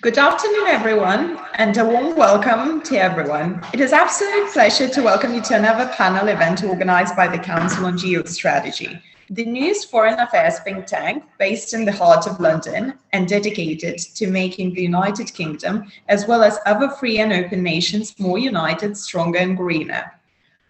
Good afternoon, everyone, and a warm welcome to everyone. It is an absolute pleasure to welcome you to another panel event organized by the Council on Geostrategy, the newest foreign affairs think tank based in the heart of London and dedicated to making the United Kingdom, as well as other free and open nations, more united, stronger and greener.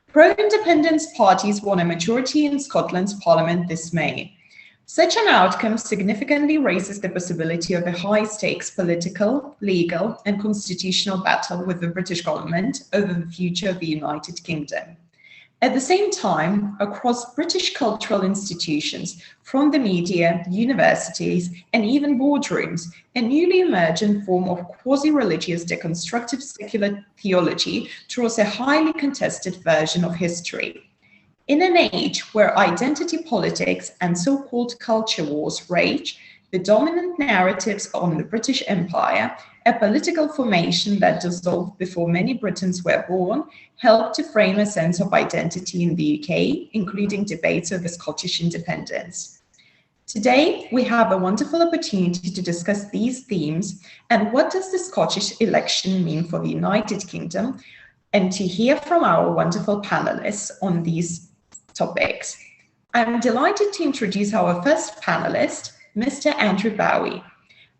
Pro-independence parties won a majority in Scotland's parliament this May. Such an outcome significantly raises the possibility of a high-stakes political, legal, and constitutional battle with the British government over the future of the United Kingdom. At the same time, across British cultural institutions, from the media, universities, and even boardrooms, a newly emergent form of quasi-religious deconstructive secular theology draws a highly contested version of history. In an age where identity politics and so-called culture wars rage, the dominant narratives on the British Empire, a political formation that dissolved before many Britons were born, helped to frame a sense of identity in the UK, including debates over Scottish independence. Today, we have a wonderful opportunity to discuss these themes and what does the Scottish election mean for the United Kingdom, and to hear from our wonderful panelists on these topics. I'm delighted to introduce our first panelist, Mr. Andrew Bowie.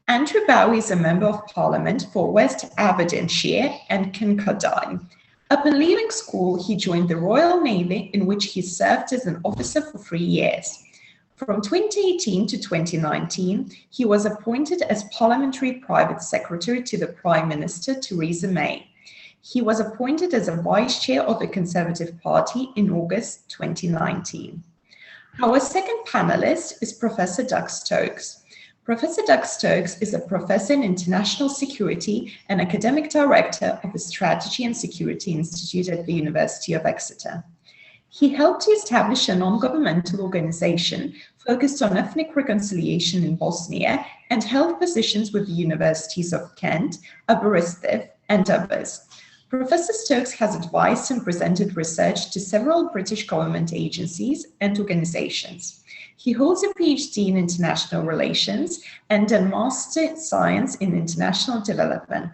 Andrew Bowie is a Member of Parliament for West Aberdeenshire and Kincardine. Upon leaving school, he joined the Royal Navy, in which he served as an officer for 3 years. From 2018 to 2019, he was appointed as Parliamentary Private Secretary to the Prime Minister, Theresa May. He was appointed as a Vice Chair of the Conservative Party in August 2019. Our second panelist is Professor Doug Stokes. Professor Doug Stokes is a professor in international security and academic director of the Strategy and Security Institute at the University of Exeter. He helped to establish a non-governmental organization focused on ethnic reconciliation in Bosnia and held positions with the universities of Kent, Aberystwyth, and others. Professor Stokes has advised and presented research to several British government agencies and organizations. He holds a PhD in international relations and a Master Science in International Development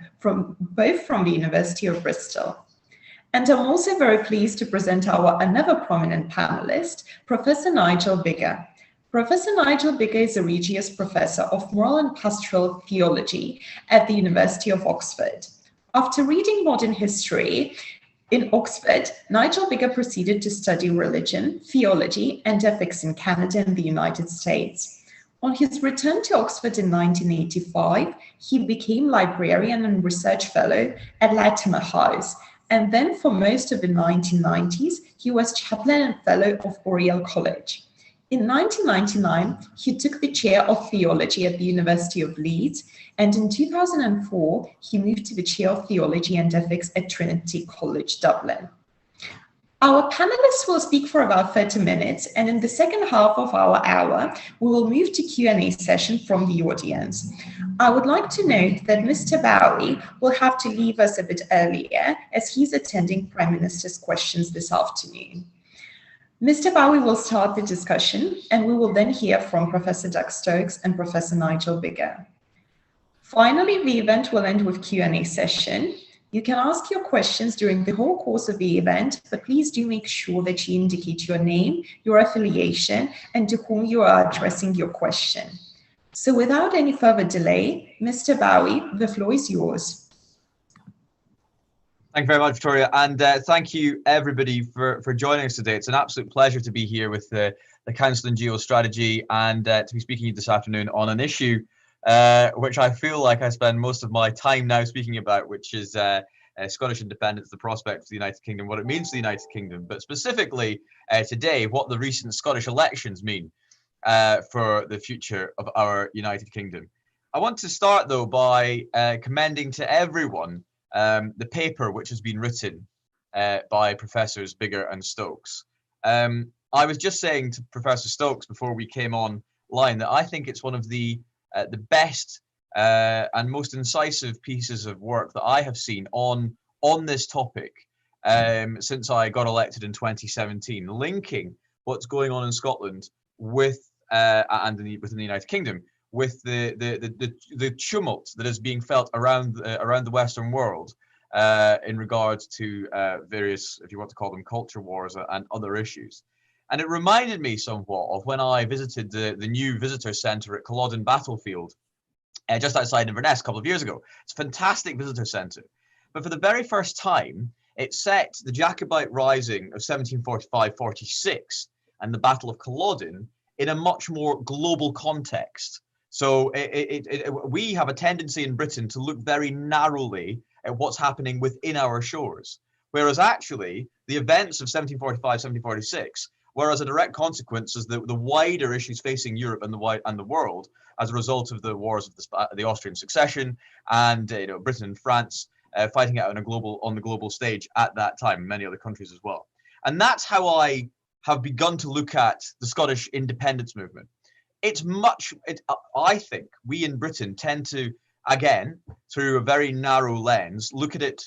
both from the University of Bristol. And I'm also very pleased to present our another prominent panelist, Professor Nigel Biggar. Professor Nigel Biggar is a Regius Professor of Moral and Pastoral Theology at the University of Oxford. After reading modern history in Oxford, Nigel Biggar proceeded to study religion, theology, and ethics in Canada and the United States. On his return to Oxford in 1985, he became librarian and research fellow at Latimer House, and then for most of the 1990s, he was chaplain and fellow of Oriel College. In 1999, he took the chair of theology at the University of Leeds, and in 2004, he moved to the chair of theology and ethics at Trinity College, Dublin. Our panelists will speak for about 30 minutes, and in the second half of our hour, we will move to Q&A session from the audience. I would like to note that Mr. Bowie will have to leave us a bit earlier as he's attending Prime Minister's questions this afternoon. Mr. Bowie will start the discussion, and we will then hear from Professor Doug Stokes and Professor Nigel Biggar. Finally, the event will end with Q&A session. You can ask your questions during the whole course of the event, but please do make sure that you indicate your name, your affiliation, and to whom you are addressing your question. So without any further delay, Mr. Bowie, the floor is yours. Thank you very much, Victoria, and thank you everybody for joining us today. It's an absolute pleasure to be here with the Council on Geostrategy and to be speaking to you this afternoon on an issue which I feel like I spend most of my time now speaking about, which is Scottish independence, the prospect for the United Kingdom, what it means to the United Kingdom, but specifically today, what the recent Scottish elections mean for the future of our United Kingdom. I want to start, though, by commending to everyone the paper which has been written by Professors Biggar and Stokes. I was just saying to Professor Stokes before we came online that I think it's one of the best and most incisive pieces of work that I have seen on this topic since I got elected in 2017, linking what's going on in Scotland with within the United Kingdom with the tumult that is being felt around the Western world in regards to various, if you want to call them, culture wars and other issues. And it reminded me somewhat of when I visited the new visitor centre at Culloden Battlefield, just outside Inverness a couple of years ago. It's a fantastic visitor centre. But for the very first time, it set the Jacobite Rising of 1745-46 and the Battle of Culloden in a much more global context. So we have a tendency in Britain to look very narrowly at what's happening within our shores, whereas actually the events of 1745-1746 were as a direct consequence as the wider issues facing Europe and the world as a result of the wars of the Austrian succession and Britain and France fighting it out on the global stage at that time, and many other countries as well. And that's how I have begun to look at the Scottish independence movement. I think we in Britain tend to, again, through a very narrow lens, look at it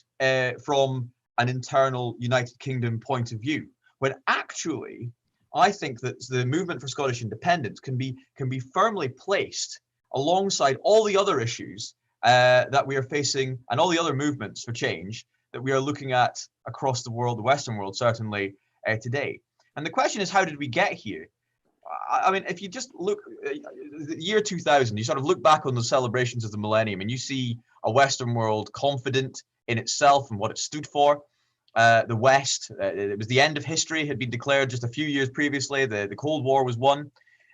from an internal United Kingdom point of view, when actually I think that the movement for Scottish independence can be firmly placed alongside all the other issues that we are facing and all the other movements for change that we are looking at across the world, the Western world, certainly today. And the question is, how did we get here? I mean, if you just look, the year 2000, you sort of look back on the celebrations of the millennium and you see a Western world confident in itself and what it stood for. The West, it was the end of history, had been declared just a few years previously. The Cold War was won.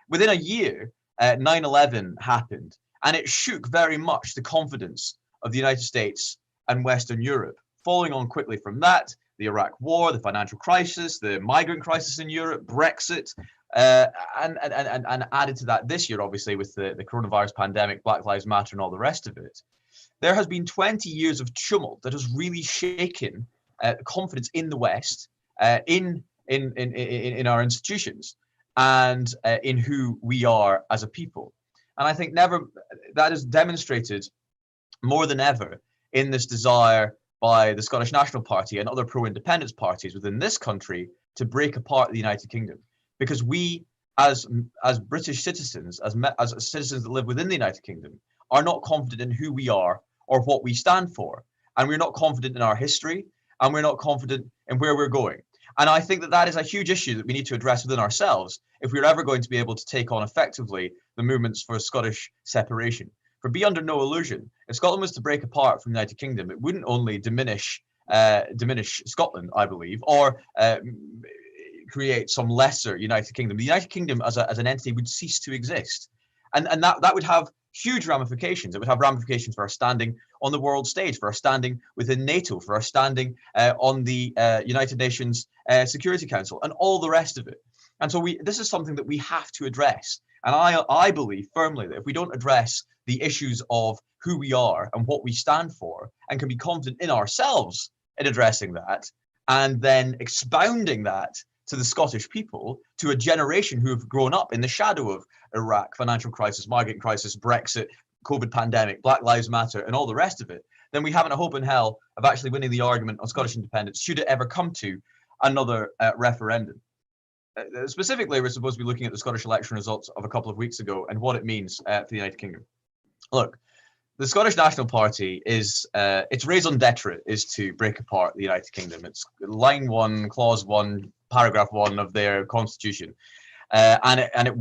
Within a year, 9/11 happened, and it shook very much the confidence of the United States and Western Europe. Following on quickly from that, the Iraq War, the financial crisis, the migrant crisis in Europe, Brexit, and added to that this year, obviously, with the coronavirus pandemic, Black Lives Matter, and all the rest of it. There has been 20 years of tumult that has really shaken confidence in the West, in our institutions, and in who we are as a people. And I think that is demonstrated more than ever in this desire by the Scottish National Party and other pro-independence parties within this country to break apart the United Kingdom, because we, as British citizens, as citizens that live within the United Kingdom, are not confident in who we are or what we stand for, and we're not confident in our history, and we're not confident in where we're going. And I think that is a huge issue that we need to address within ourselves if we're ever going to be able to take on effectively the movements for Scottish separation. For be under no illusion, if Scotland was to break apart from the United Kingdom, it wouldn't only diminish Scotland, I believe, or create some lesser United Kingdom. The United Kingdom as an entity would cease to exist. And that would have huge ramifications. It would have ramifications for our standing on the world stage, for our standing within NATO, for our standing on the United Nations Security Council, and all the rest of it. And so this is something that we have to address. And I believe firmly that if we don't address the issues of who we are and what we stand for, and can be confident in ourselves in addressing that, and then expounding that to the Scottish people, to a generation who have grown up in the shadow of Iraq, financial crisis, migrant crisis, Brexit, COVID pandemic, Black Lives Matter, and all the rest of it, then we haven't a hope in hell of actually winning the argument on Scottish independence, should it ever come to another referendum. Specifically, we're supposed to be looking at the Scottish election results of a couple of weeks ago and what it means for the United Kingdom. Look, the Scottish National Party is, its raison d'etre is to break apart the United Kingdom. It's line 1, clause 1, paragraph 1 of their constitution, and it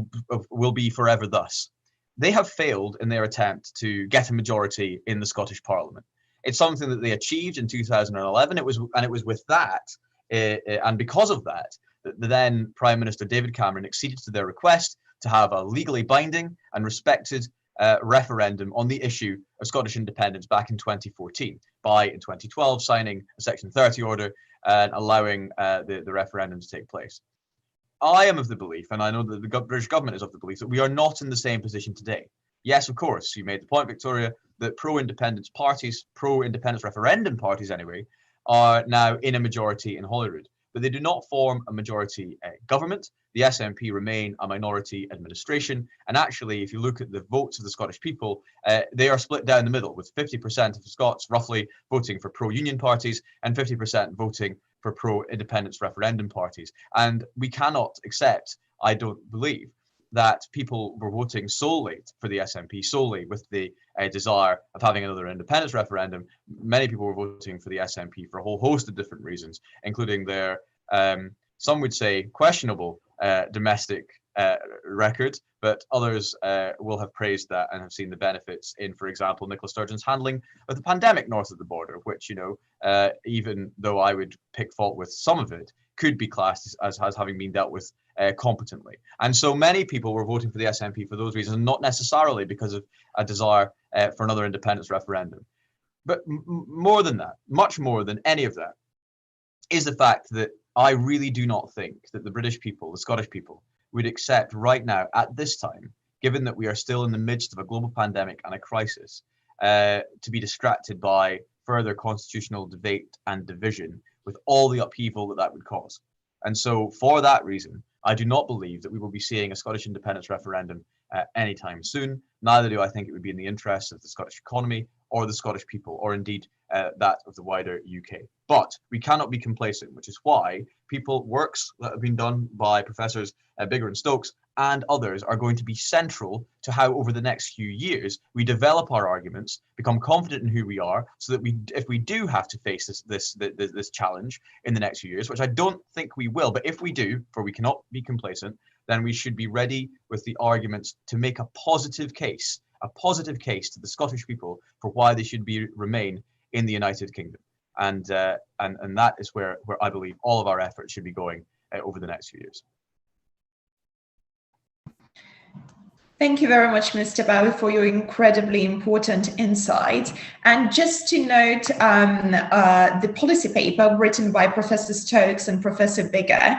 will be forever thus. They have failed in their attempt to get a majority in the Scottish Parliament. It's something that they achieved in 2011. It was with that, and because of that, the then Prime Minister David Cameron acceded to their request to have a legally binding and respected referendum on the issue of Scottish independence back in 2014, by in 2012 signing a Section 30 order and allowing the referendum to take place. I am of the belief, and I know that the British government is of the belief, that we are not in the same position today. Yes, of course, you made the point, Victoria, that pro-independence parties, pro-independence referendum parties anyway, are now in a majority in Holyrood, but they do not form a majority government. The SNP remain a minority administration, and actually, if you look at the votes of the Scottish people, they are split down the middle, with 50% of Scots roughly voting for pro-union parties and 50% voting for pro-independence referendum parties. And we cannot accept, I don't believe, that people were voting solely for the SNP, solely with the desire of having another independence referendum. Many people were voting for the SNP for a whole host of different reasons, including their, some would say, questionable domestic record, but others will have praised that and have seen the benefits in, for example, Nicola Sturgeon's handling of the pandemic north of the border, which, even though I would pick fault with some of it, could be classed as having been dealt with competently. And so many people were voting for the SNP for those reasons, not necessarily because of a desire for another independence referendum. But more than that, much more than any of that, is the fact that I really do not think that the British people, the Scottish people, would accept right now, at this time, given that we are still in the midst of a global pandemic and a crisis, to be distracted by further constitutional debate and division with all the upheaval that would cause. And so for that reason, I do not believe that we will be seeing a Scottish independence referendum anytime soon. Neither do I think it would be in the interests of the Scottish economy or the Scottish people, or indeed that of the wider UK. But we cannot be complacent, which is why works that have been done by Professors Biggar and Stokes and others are going to be central to how over the next few years we develop our arguments, become confident in who we are, so that if we do have to face this challenge in the next few years, which I don't think we will, but if we do, for we cannot be complacent, then we should be ready with the arguments to make a positive case to the Scottish people for why they should remain in the United Kingdom. And that is where I believe all of our efforts should be going over the next few years. Thank you very much, Mr. Bowie, for your incredibly important insight. And just to note, the policy paper written by Professor Stokes and Professor Biggar,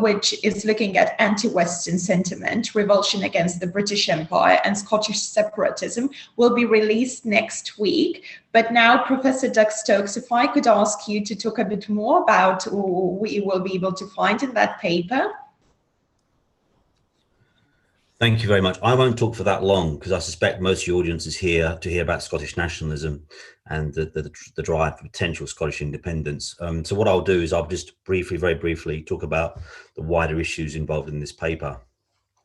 which is looking at anti-Western sentiment, revulsion against the British Empire and Scottish separatism, will be released next week. But now, Professor Doug Stokes, if I could ask you to talk a bit more about what you will be able to find in that paper. Thank you very much. I won't talk for that long because I suspect most of your audience is here to hear about Scottish nationalism and the drive for potential Scottish independence. So what I'll do is I'll just very briefly talk about the wider issues involved in this paper.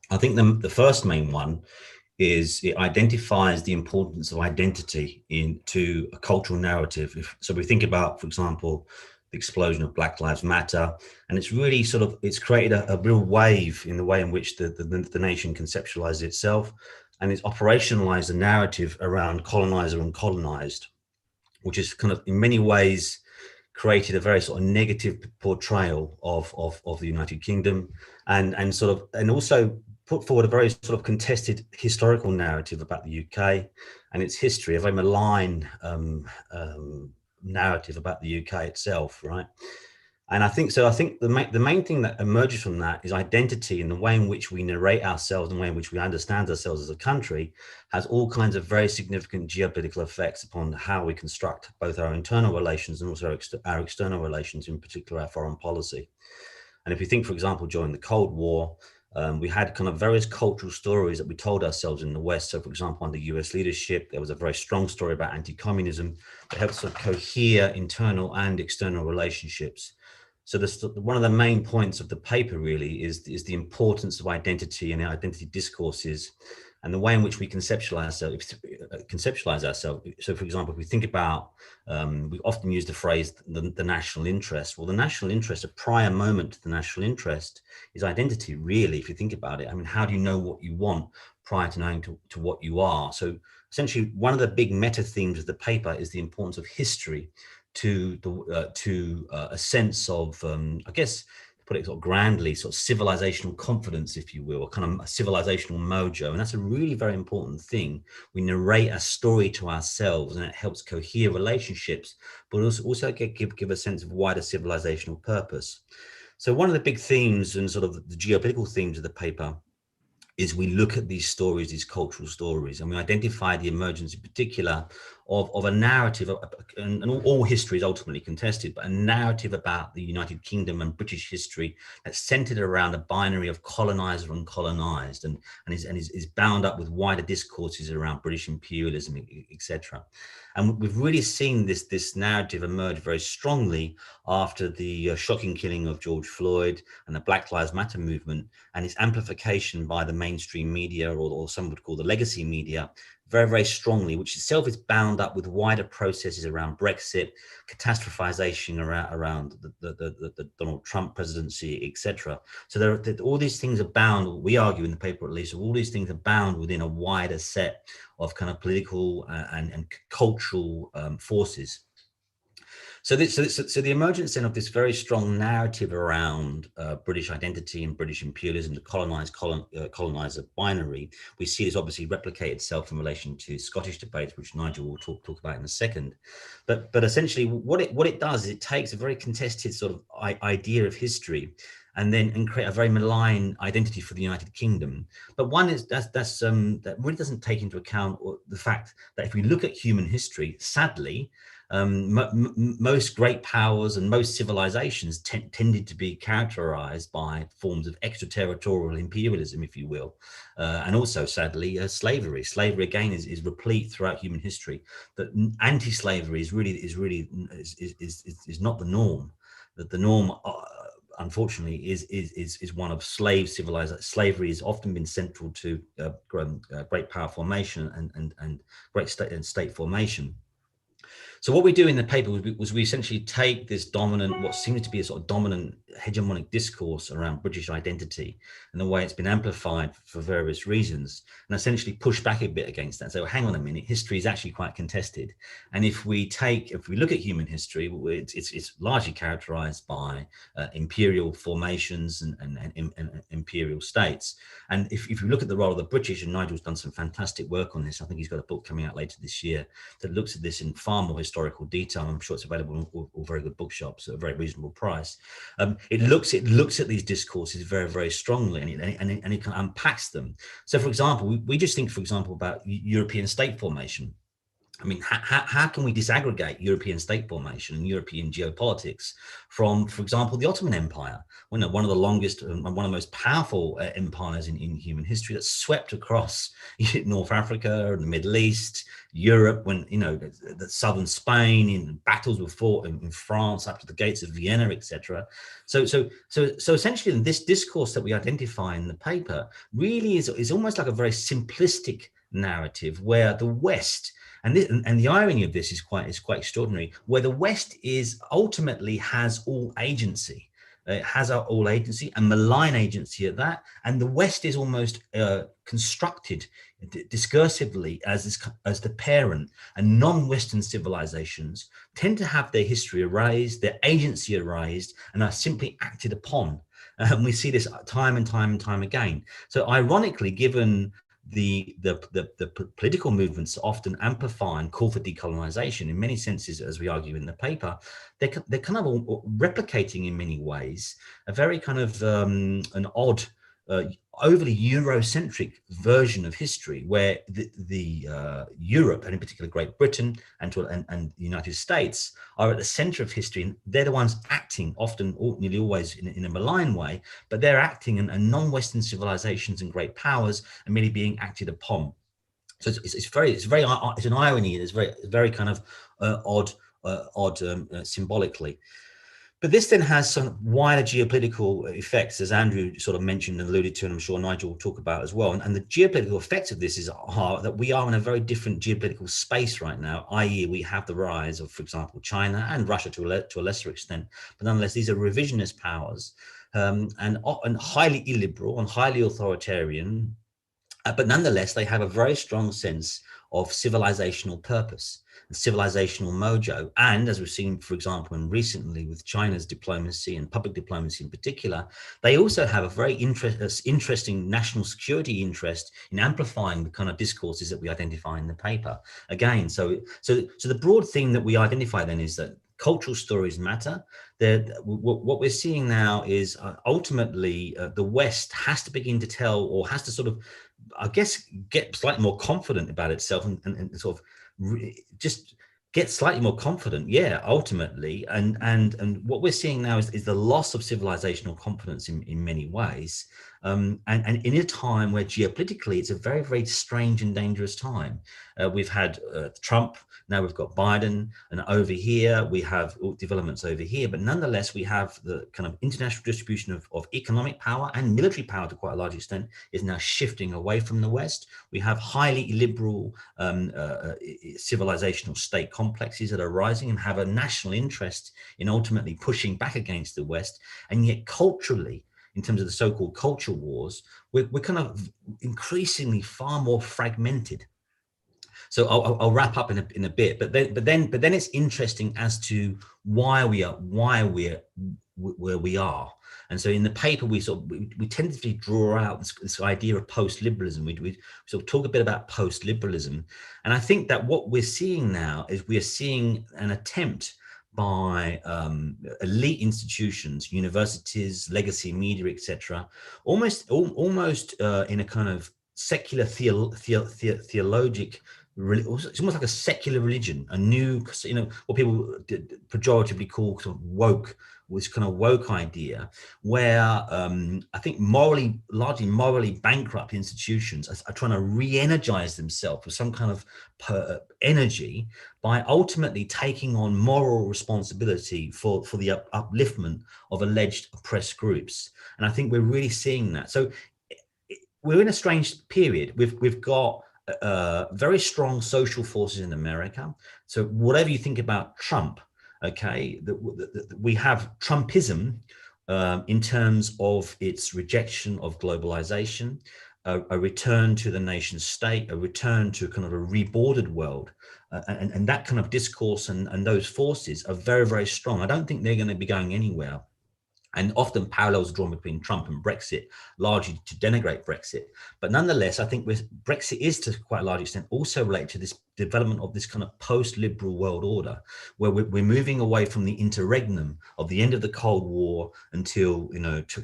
I think the first main one is it identifies the importance of identity into a cultural narrative. So we think about, for example, the explosion of Black Lives Matter, and it's really it's created a real wave in the way in which the nation conceptualizes itself, and it's operationalized the narrative around colonizer and colonized, which is kind of in many ways created a very sort of negative portrayal of the United Kingdom, and also put forward a very sort of contested historical narrative about the UK and its history, a very malign narrative about the UK itself, right? And I think the main thing that emerges from that is identity, and the way in which we narrate ourselves and the way in which we understand ourselves as a country has all kinds of very significant geopolitical effects upon how we construct both our internal relations and also our external relations, in particular our foreign policy. And if you think, for example, during the Cold War, we had kind of various cultural stories that we told ourselves in the West. So, for example, under US leadership, there was a very strong story about anti-communism that helped sort of cohere internal and external relationships. So one of the main points of the paper really is the importance of identity and identity discourses and the way in which we conceptualize ourselves. So, for example, if we think about, we often use the phrase the national interest. Well, the national interest, a prior moment to the national interest, is identity, really, if you think about it. I mean, how do you know what you want prior to knowing to what you are? So essentially, one of the big meta themes of the paper is the importance of history to a sense of, I guess, to put it sort of grandly, sort of civilizational confidence, if you will, or kind of a civilizational mojo. And that's a really very important thing. We narrate a story to ourselves, and it helps cohere relationships, but also give a sense of wider civilizational purpose. So one of the big themes and sort of the geopolitical themes of the paper is we look at these stories, these cultural stories, and we identify the emergence in particular of a narrative, and all history is ultimately contested, but a narrative about the United Kingdom and British history that's centered around a binary of colonizer and colonized, and is bound up with wider discourses around British imperialism, etc. And we've really seen this narrative emerge very strongly after the shocking killing of George Floyd and the Black Lives Matter movement, and its amplification by the mainstream media, or some would call the legacy media, very, very strongly, which itself is bound up with wider processes around Brexit, catastrophization around the Donald Trump presidency, etc. So all these things are bound, we argue in the paper at least, all these things are bound within a wider set of kind of political and cultural forces. So the emergence then of this very strong narrative around British identity and British imperialism, the colonizer binary, we see this obviously replicate itself in relation to Scottish debates, which Nigel will talk about in a second. But essentially, what it does is it takes a very contested sort of idea of history, and create a very malign identity for the United Kingdom. But one is that really doesn't take into account the fact that if we look at human history, sadly, most great powers and most civilizations tended to be characterized by forms of extraterritorial imperialism, if you will, and also sadly slavery. Slavery again is replete throughout human history. That anti-slavery is not the norm. That the norm, unfortunately, is one of slave civilization. Slavery has often been central to great power formation and great state formation. So what we do in the paper was we essentially take this dominant, what seems to be a sort of dominant hegemonic discourse around British identity and the way it's been amplified for various reasons, and essentially push back a bit against that. So hang on a minute, history is actually quite contested. And if we look at human history, it's largely characterized by imperial formations and imperial states. And if you look at the role of the British, and Nigel's done some fantastic work on this, I think he's got a book coming out later this year that looks at this in far more historical detail. I'm sure it's available in all very good bookshops at a very reasonable price. It looks at these discourses very, very strongly, and it kind of unpacks them. So, for example, we just think, for example, about European state formation. I mean, how can we disaggregate European state formation and European geopolitics from, for example, the Ottoman Empire, one of the longest and one of the most powerful empires in human history that swept across North Africa and the Middle East, Europe, when, the southern Spain, in battles were fought in France up to the gates of Vienna, etc. So essentially, this discourse that we identify in the paper really is almost like a very simplistic narrative where the West, and the irony of this is quite extraordinary, where the West ultimately has all agency. It has all agency, and malign agency at that. And the West is almost constructed discursively as the parent, and non-Western civilizations tend to have their history erased, their agency erased, and are simply acted upon. We see this time and time again. So ironically, given the political movements often amplify and call for decolonization in many senses, as we argue in the paper, they're kind of replicating in many ways a very kind of an odd, overly Eurocentric version of history, where the Europe, and in particular Great Britain and the United States, are at the center of history, and they're the ones acting, often nearly always in a malign way, but they're acting, and non-Western civilizations and great powers are merely being acted upon. So it's an irony. It's very kind of odd symbolically. But this then has some wider geopolitical effects, as Andrew sort of mentioned and alluded to, and I'm sure Nigel will talk about as well. And the geopolitical effects of this are that we are in a very different geopolitical space right now, i.e. we have the rise of, for example, China and Russia to a lesser extent, but nonetheless, these are revisionist powers and highly illiberal and highly authoritarian, but nonetheless, they have a very strong sense of civilizational purpose and civilizational mojo. And as we've seen, for example, and recently with China's diplomacy and public diplomacy in particular, they also have a very interesting national security interest in amplifying the kind of discourses that we identify in the paper. Again, so the broad theme that we identify then is that cultural stories matter. What we're seeing now is ultimately the West has to begin to tell, or has to sort of, I guess, get slightly more confident about itself and sort of just get slightly more confident, yeah, ultimately. And what we're seeing now is the loss of civilizational confidence in many ways. And in a time where geopolitically it's a very, very strange and dangerous time. We've had Trump, now we've got Biden, and over here we have developments over here, but nonetheless we have the kind of international distribution of economic power and military power to quite a large extent is now shifting away from the West. We have highly liberal civilizational state complexes that are rising and have a national interest in ultimately pushing back against the West, and yet culturally, in terms of the so-called culture wars, we're kind of increasingly far more fragmented. So I'll wrap up in a bit, but then it's interesting as to why we're where we are. And so in the paper we tentatively draw out this idea of post-liberalism. We sort of talk a bit about post-liberalism, and I think that what we're seeing now is we're seeing an attempt by elite institutions, universities, legacy media, etc., almost in a kind of secular theologic. It's almost like a secular religion, a new, what people pejoratively call sort of woke, this kind of woke idea, where I think largely morally bankrupt institutions are trying to re-energize themselves with some kind of energy by ultimately taking on moral responsibility for the upliftment of alleged oppressed groups. And I think we're really seeing that. So we're in a strange period. We've got very strong social forces in America. So whatever you think about Trump, okay, we have Trumpism in terms of its rejection of globalization, a return to the nation state, a return to kind of a rebordered world. And that kind of discourse and those forces are very, very strong. I don't think they're going to be going anywhere. And often parallels are drawn between Trump and Brexit, largely to denigrate Brexit. But nonetheless, I think Brexit is to quite a large extent also related to this development of this kind of post-liberal world order, where we're moving away from the interregnum of the end of the Cold War until,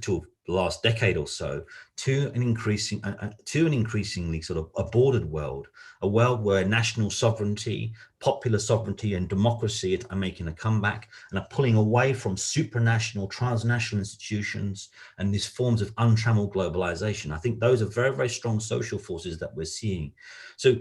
till the last decade or so, to an increasingly sort of a bordered world, a world where national sovereignty, popular sovereignty and democracy are making a comeback and are pulling away from supranational, transnational institutions and these forms of untrammeled globalization. I think those are very, very strong social forces that we're seeing. So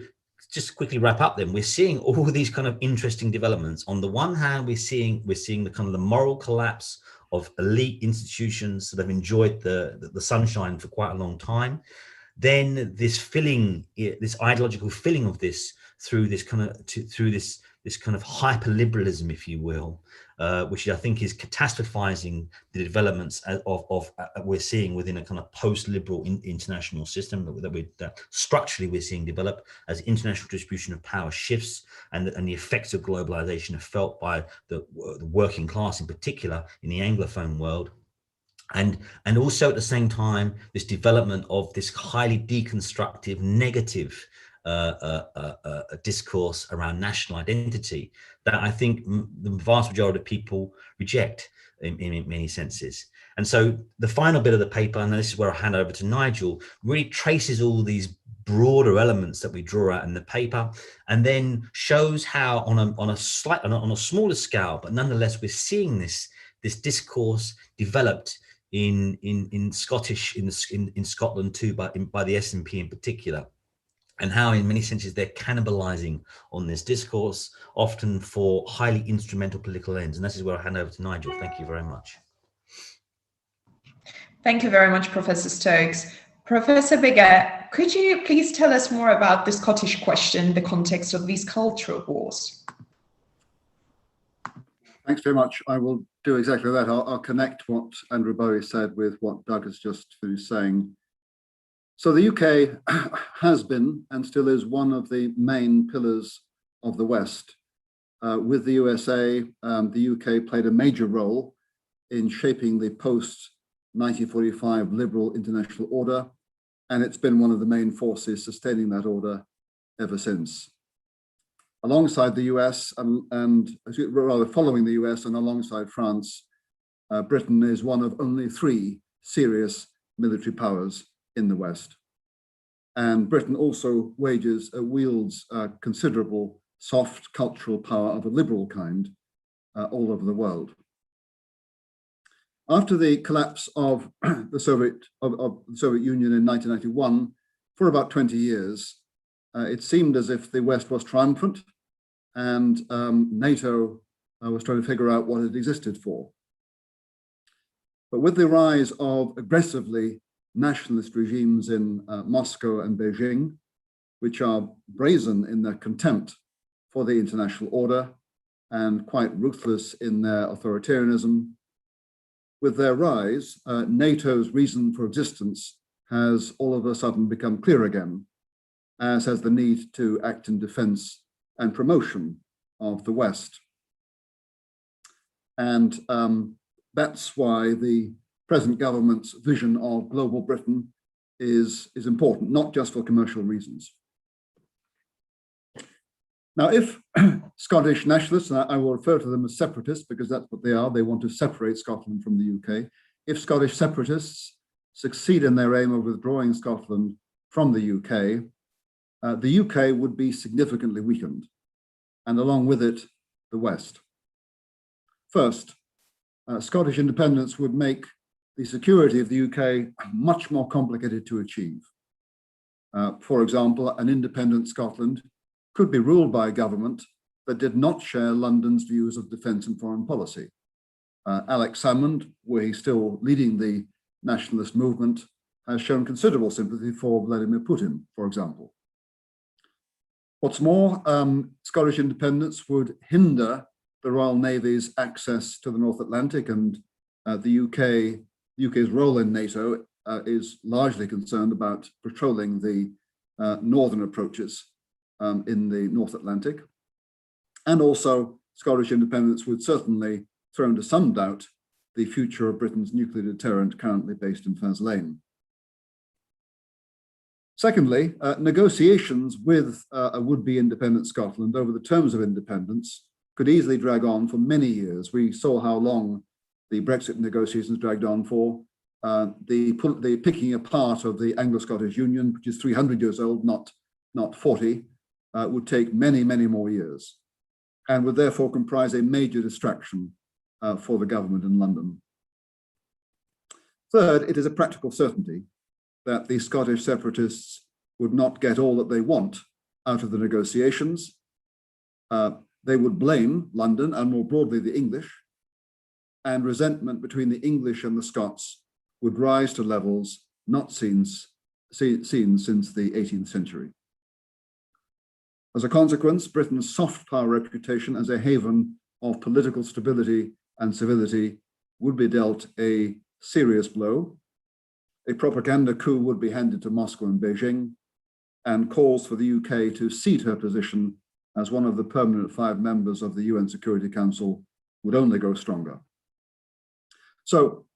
just to quickly wrap up then, we're seeing all these kind of interesting developments. On the one hand, we're seeing the kind of the moral collapse of elite institutions that have enjoyed the sunshine for quite a long time. Then this ideological filling of this through this kind of hyper-liberalism, if you will, which I think is catastrophizing the developments of we're seeing within a kind of post-liberal international system that structurally we're seeing develop as international distribution of power shifts and the effects of globalization are felt by the working class in particular in the Anglophone world. And also at the same time, this development of this highly deconstructive, negative discourse around national identity that I think the vast majority of people reject in many senses. And so the final bit of the paper, and this is where I'll hand over to Nigel, really traces all these broader elements that we draw out in the paper, and then shows how on a smaller scale, but nonetheless we're seeing this discourse developed in Scotland too, by the SNP in particular, and how in many senses they're cannibalizing on this discourse, often for highly instrumental political ends. And this is where I'll hand over to Nigel. Thank you very much. Thank you very much, Professor Stokes. Professor Biggar, could you please tell us more about the Scottish question in the context of these cultural wars? Thanks very much. I will do exactly that. I'll connect what Andrew Bowie said with what Doug has just finished saying. So the UK has been and still is one of the main pillars of the West. With the USA, the UK played a major role in shaping the post-1945 liberal international order, and it's been one of the main forces sustaining that order ever since. Alongside the US and rather following the US and alongside France, Britain is one of only 3 serious military powers in the West. And Britain also wields considerable soft cultural power of a liberal kind all over the world. After the collapse of the Soviet Union in 1991, for about 20 years, it seemed as if the West was triumphant and NATO was trying to figure out what it existed for. But with the rise of aggressively nationalist regimes in Moscow and Beijing, which are brazen in their contempt for the international order and quite ruthless in their authoritarianism, with their rise, NATO's reason for existence has all of a sudden become clear again, as has the need to act in defense and promotion of the West. And that's why the present government's vision of global Britain is important, not just for commercial reasons. Now, if Scottish nationalists, and I will refer to them as separatists because that's what they are, they want to separate Scotland from the UK. If Scottish separatists succeed in their aim of withdrawing Scotland from the UK would be significantly weakened, and along with it, the West. First, Scottish independence would make the security of the UK much more complicated to achieve. For example, an independent Scotland could be ruled by a government that did not share London's views of defence and foreign policy. Alex Salmond, where he's still leading the nationalist movement, has shown considerable sympathy for Vladimir Putin, for example. What's more, Scottish independence would hinder the Royal Navy's access to the North Atlantic, and the UK's role in NATO is largely concerned about patrolling the northern approaches in the North Atlantic. And also, Scottish independence would certainly throw into some doubt the future of Britain's nuclear deterrent currently based in Faslane. Secondly, negotiations with a would-be independent Scotland over the terms of independence could easily drag on for many years. We saw how long the Brexit negotiations dragged on for. The picking apart of the Anglo-Scottish Union, which is 300 years old, not 40, would take many, many more years, and would therefore comprise a major distraction for the government in London. Third, it is a practical certainty that the Scottish separatists would not get all that they want out of the negotiations. They would blame London and more broadly the English, and resentment between the English and the Scots would rise to levels not seen since the 18th century. As a consequence, Britain's soft power reputation as a haven of political stability and civility would be dealt a serious blow. A propaganda coup would be handed to Moscow and Beijing, and calls for the UK to cede her position as one of the permanent 5 members of the UN Security Council would only grow stronger. So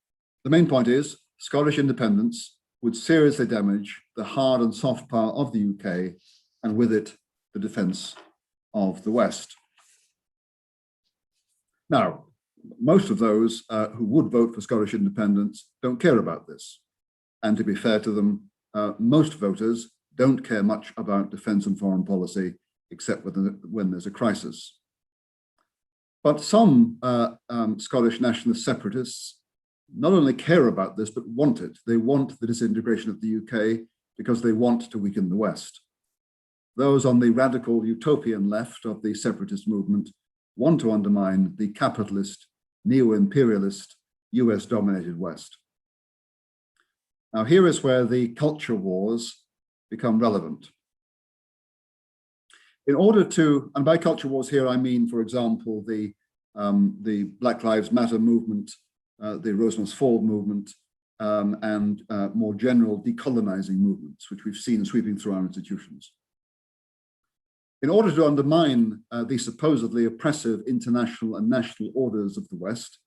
the main point is Scottish independence would seriously damage the hard and soft power of the UK, and with it, the defence of the West. Now, most of those who would vote for Scottish independence don't care about this. And to be fair to them, most voters don't care much about defence and foreign policy, except when there's a crisis. But some Scottish nationalist separatists not only care about this, but want it. They want the disintegration of the UK because they want to weaken the West. Those on the radical utopian left of the separatist movement want to undermine the capitalist, neo-imperialist, US-dominated West. Now, here is where the culture wars become relevant. In order to, and by culture wars here, I mean, for example, the Black Lives Matter movement, the Rosenthal movement, and more general decolonizing movements, which we've seen sweeping through our institutions. In order to undermine the supposedly oppressive international and national orders of the West,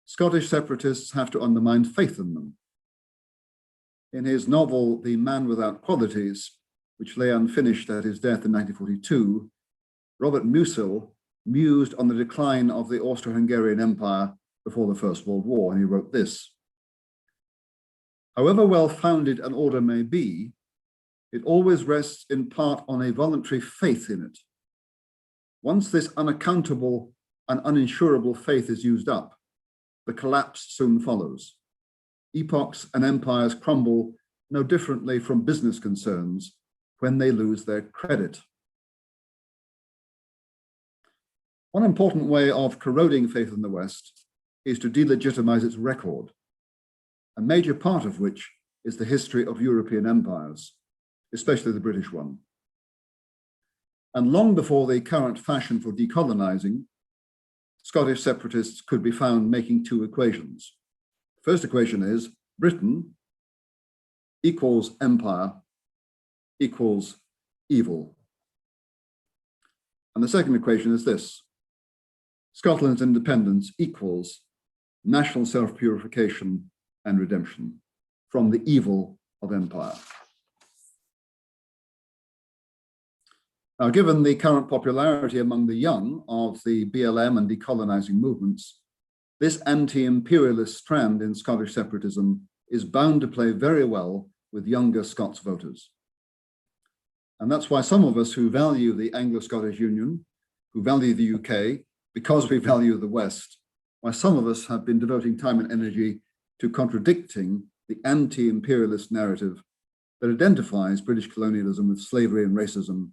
Scottish separatists have to undermine faith in them. In his novel, The Man Without Qualities, which lay unfinished at his death in 1942, Robert Musil mused on the decline of the Austro-Hungarian Empire before the First World War, and he wrote this: "However well-founded an order may be, it always rests in part on a voluntary faith in it. Once this unaccountable and uninsurable faith is used up, the collapse soon follows. Epochs and empires crumble no differently from business concerns when they lose their credit. One important way of corroding faith in the West is to delegitimize its record, a major part of which is the history of European empires, especially the British one. And long before the current fashion for decolonizing, Scottish separatists could be found making two equations. The first equation is Britain equals empire equals evil. And the second equation is this: Scotland's independence equals national self-purification and redemption from the evil of empire. Now, given the current popularity among the young of the BLM and decolonizing movements, this anti-imperialist strand in Scottish separatism is bound to play very well with younger Scots voters. And that's why some of us who value the Anglo-Scottish Union, who value the UK, because we value the West, why some of us have been devoting time and energy to contradicting the anti-imperialist narrative that identifies British colonialism with slavery and racism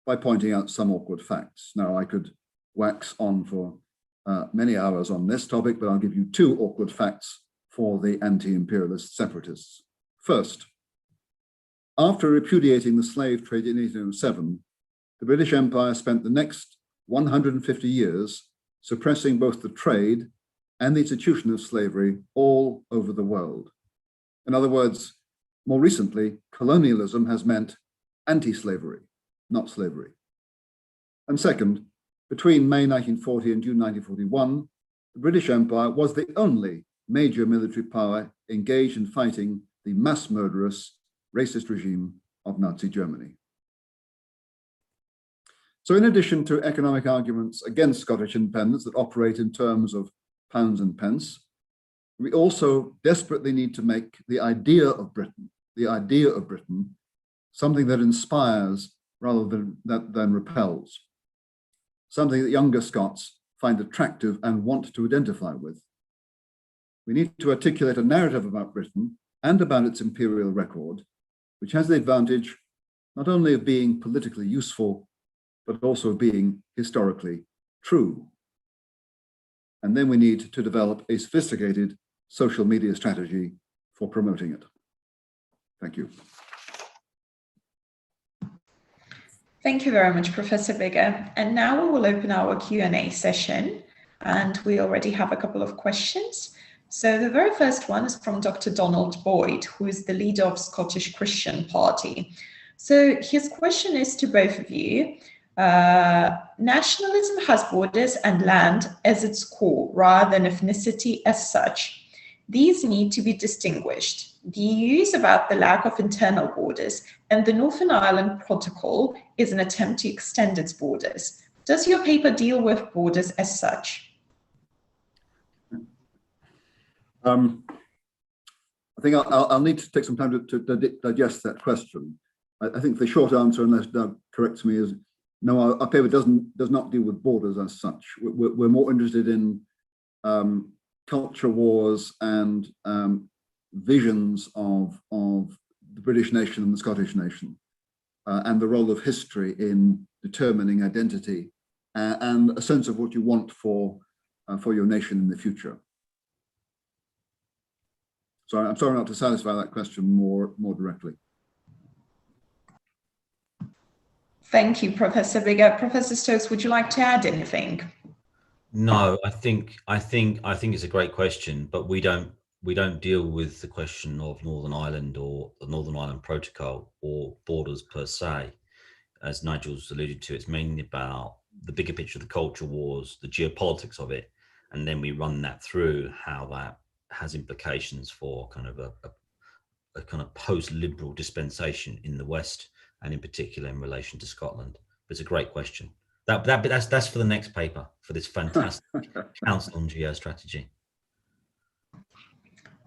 by pointing out some awkward facts. Now, I could wax on for many hours on this topic, but I'll give you two awkward facts for the anti-imperialist separatists. First, after repudiating the slave trade in 1807, the British Empire spent the next 150 years suppressing both the trade and the institution of slavery all over the world. In other words, more recently, colonialism has meant anti-slavery, not slavery. And second, between May 1940 and June 1941, the British Empire was the only major military power engaged in fighting the mass murderous, racist regime of Nazi Germany. So in addition to economic arguments against Scottish independence that operate in terms of pounds and pence, we also desperately need to make the idea of Britain, something that inspires rather than repels, something that younger Scots find attractive and want to identify with. We need to articulate a narrative about Britain and about its imperial record, which has the advantage not only of being politically useful, but also being historically true. And then we need to develop a sophisticated social media strategy for promoting it. Thank you. Thank you very much, Professor Biggar. And now we will open our Q&A session, and we already have a couple of questions. So the very first one is from Dr. Donald Boyd, who is the leader of Scottish Christian Party. So his question is to both of you. Nationalism has borders and land as its core rather than ethnicity as such. These need to be distinguished. The EU is about the lack of internal borders, and the Northern Ireland Protocol is an attempt to extend its borders. Does your paper deal with borders as such? I think I'll need to take some time to digest that question. I think the short answer, unless Doug corrects me, is no, our paper does not deal with borders as such. We're more interested in culture wars and visions of the British nation and the Scottish nation, and the role of history in determining identity and a sense of what you want for your nation in the future. So I'm sorry not to satisfy that question more directly. Thank you, Professor Biggar. Professor Stokes, would you like to add anything? No, I think it's a great question, but we don't deal with the question of Northern Ireland or the Northern Ireland Protocol or borders per se. As Nigel's alluded to, it's mainly about the bigger picture of the culture wars, the geopolitics of it, and then we run that through how that has implications for kind of a kind of post-liberal dispensation in the West, and in particular in relation to Scotland. But it's a great question. That's for the next paper, for this fantastic Council on Geostrategy.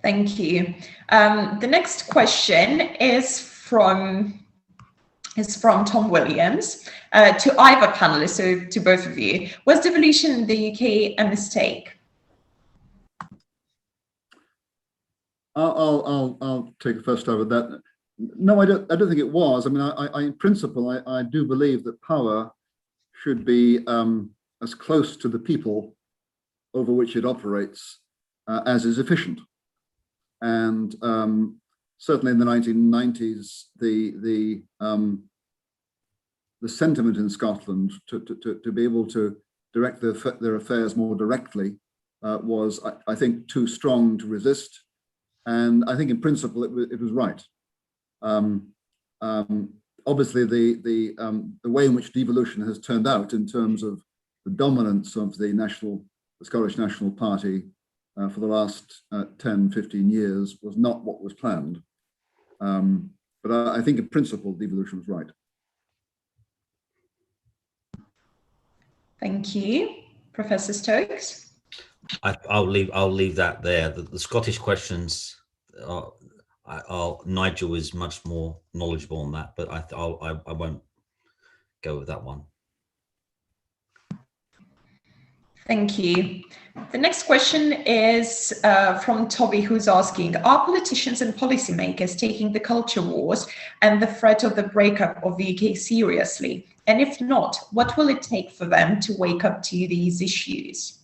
Thank you. The next question is from is from Tom Williams. To either panelist, so to both of you, was devolution in the UK a mistake? I'll take a first stab at that. No, I don't think it was. I mean, I in principle, I do believe that power should be as close to the people over which it operates as is efficient. And certainly in the 1990s, the sentiment in Scotland to be able to direct their affairs more directly was, I think, too strong to resist. And I think in principle it was right. Obviously, the way in which devolution has turned out in terms of the dominance of the Scottish National Party for the last 10, 15 years was not what was planned. But I think in principle, devolution was right. Thank you. Professor Stokes? I'll leave that there. The Scottish questions, Nigel is much more knowledgeable on that, but I won't go with that one. Thank you. The next question is from Toby, who's asking, are politicians and policymakers taking the culture wars and the threat of the breakup of the UK seriously? And if not, what will it take for them to wake up to these issues?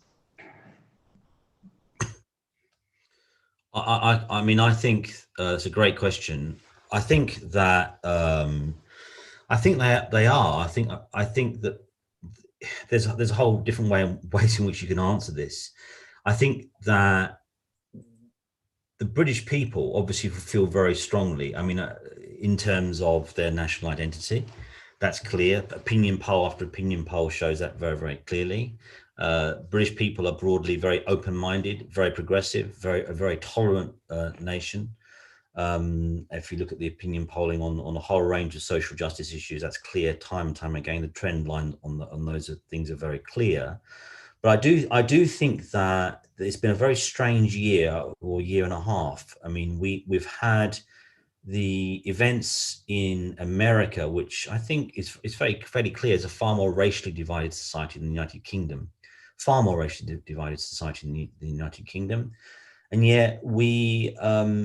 I mean, I think it's a great question. I think that they are. I think that there's a whole different ways in which you can answer this. I think that the British people obviously feel very strongly. I mean, in terms of their national identity, that's clear. Opinion poll after opinion poll shows that very, very clearly. British people are broadly very open-minded, very progressive, a very tolerant nation. If you look at the opinion polling on a whole range of social justice issues, that's clear time and time again. The trend line on those things are very clear. But I do think that it's been a very strange year or year and a half. I mean, we've had the events in America, which I think is fairly clear, is a far more racially divided society than the United Kingdom, far more racially divided society than the United Kingdom. And yet we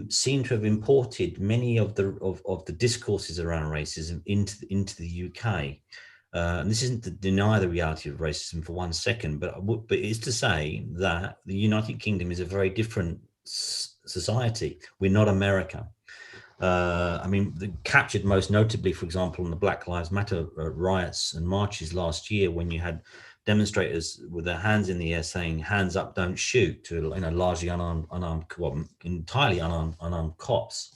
seem to have imported many of the discourses around racism into the UK. And this isn't to deny the reality of racism for one second, but it's to say that the United Kingdom is a very different society. We're not America. I mean, captured most notably, for example, in the Black Lives Matter riots and marches last year, when you had demonstrators with their hands in the air saying "hands up, don't shoot" to largely entirely unarmed cops.